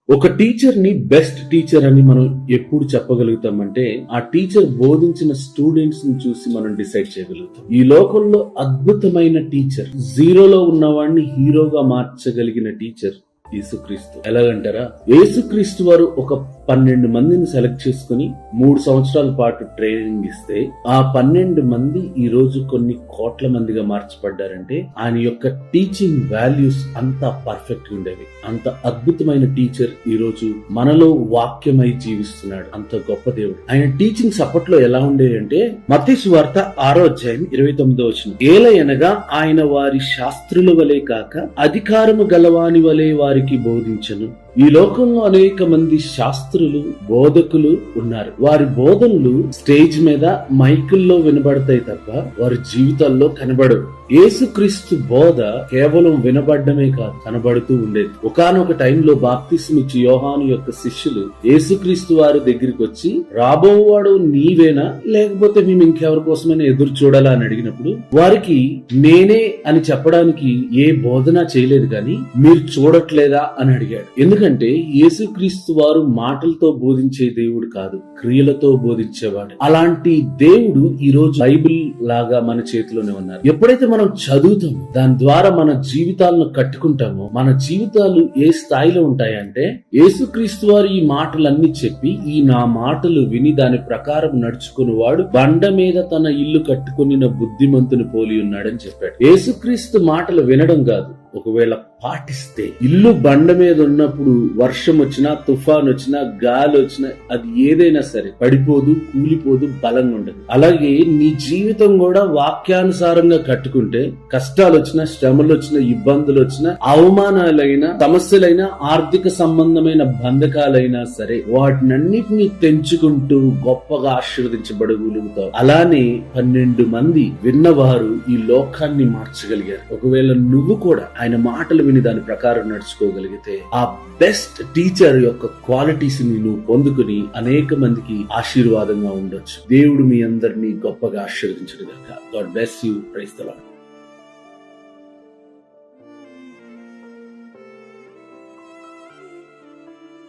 ఒక టీచర్ ని best teacher అని మనం ఎప్పుడు చెప్పగలుగుతామంటే ఆ టీచర్ బోధించిన స్టూడెంట్స్ ని చూసి మనం డిసైడ్ చేయగలుగుతాం. ఈ లోకంలో అద్భుతమైన టీచర్, జీరోలో ఉన్నవాడిని హీరోగా మార్చగలిగిన టీచర్ యేసుక్రీస్తు. ఎలాగంటారా, యేసుక్రీస్తు వారు ఒక 12 మందిని సెలెక్ట్ చేసుకుని 3 సంవత్సరాల పాటు ట్రైనింగ్ ఇస్తే ఆ 12 మంది ఈ రోజు కొన్ని కోట్ల మందిగా మార్చబడ్డారంటే ఆయన యొక్క టీచింగ్ వాల్యూస్ అంత పర్ఫెక్ట్ గా ఉండేవి. అంత అద్భుతమైన టీచర్ ఈ రోజు మనలో వాక్యమై జీవిస్తున్నాడు. అంత గొప్ప దేవుడు. ఆయన టీచింగ్స్ అప్పట్లో ఎలా ఉండేవి అంటే, మత్తయి సువార్త 6వ అధ్యాయం 29వ వచనం, ఏలయనగా ఆయన వారి శాస్త్రుల వలె కాక అధికారము గలవాని వలె వారికి బోధించెను. ఈ లోకంలో అనేక మంది శాస్త్రులు, బోధకులు ఉన్నారు. వారి బోధనలు స్టేజ్ మీద మైకుల్లో వినబడతాయి తప్ప వారి జీవితాల్లో కనబడవు. యేసుక్రీస్తు బోధ కేవలం వినబడ్డమే కాదు, కనబడుతూ ఉండేది. ఒకానొక టైంలో బాప్తిస్మ ఇచ్చి యోహాను యొక్క శిష్యులు యేసుక్రీస్తు వారి దగ్గరికి వచ్చి, రాబోవాడు నీవేనా లేకపోతే మేము ఇంకెవరి కోసమైనా ఎదురు చూడాలా అని అడిగినప్పుడు వారికి నేనే అని చెప్పడానికి ఏ బోధన చేయలేదు, కానీ మీరు చూడట్లేదా అని అడిగాడు. ఎందుకంటే యేసుక్రీస్తు వారు మాటలతో బోధించే దేవుడు కాదు, క్రియలతో బోధించేవాడు. అలాంటి దేవుడు ఈ రోజు బైబిల్ లాగా మన చేతిలోనే ఉన్నారు. ఎప్పుడైతే మనం చదువుతాము, దాని ద్వారా మన జీవితాలను కట్టుకుంటామో, మన జీవితాలు ఏ స్థాయిలో ఉంటాయంటే, యేసుక్రీస్తు వారు ఈ మాటలన్నీ చెప్పి, ఈ నా మాటలు విని దాని ప్రకారం నడుచుకుని వాడు బండ మీద తన ఇల్లు కట్టుకుని బుద్ధిమంతుని పోలి ఉన్నాడని చెప్పాడు. యేసుక్రీస్తు మాటలు వినడం కాదు, ఒకవేళ పాటిస్తే, ఇల్లు బండ మీద ఉన్నప్పుడు వర్షం వచ్చినా, తుఫాన్ వచ్చినా, గాలి వచ్చినా, అది ఏదైనా సరే పడిపోదు, కూలిపోదు, బలంగా ఉండదు. అలాగే నీ జీవితం కూడా వాక్యానుసారంగా కట్టుకుంటే కష్టాలు వచ్చినా, శ్రమలు వచ్చినా, ఇబ్బందులు వచ్చినా, అవమానాలైనా, సమస్యలైనా, ఆర్థిక సంబంధమైన బంధకాలైనా సరే వాటినన్నిటినీ తెంచుకుంటూ గొప్పగా ఆశీర్వదించబడగలుగుతావు. అలానే 12 మంది విన్నవారు ఈ లోకాన్ని మార్చగలిగారు. ఒకవేళ నువ్వు కూడా ఆయన మాటలు విని దాని ప్రకారం నడుచుకోగలిగితే ఆ బెస్ట్ టీచర్ యొక్క క్వాలిటీస్ ని నువ్వు పొందుకుని అనేక మందికి ఆశీర్వాదంగా ఉండొచ్చు. దేవుడు మీ అందరినీ గొప్పగా ఆశీర్వదించును గాక. God bless you. Praise the lord.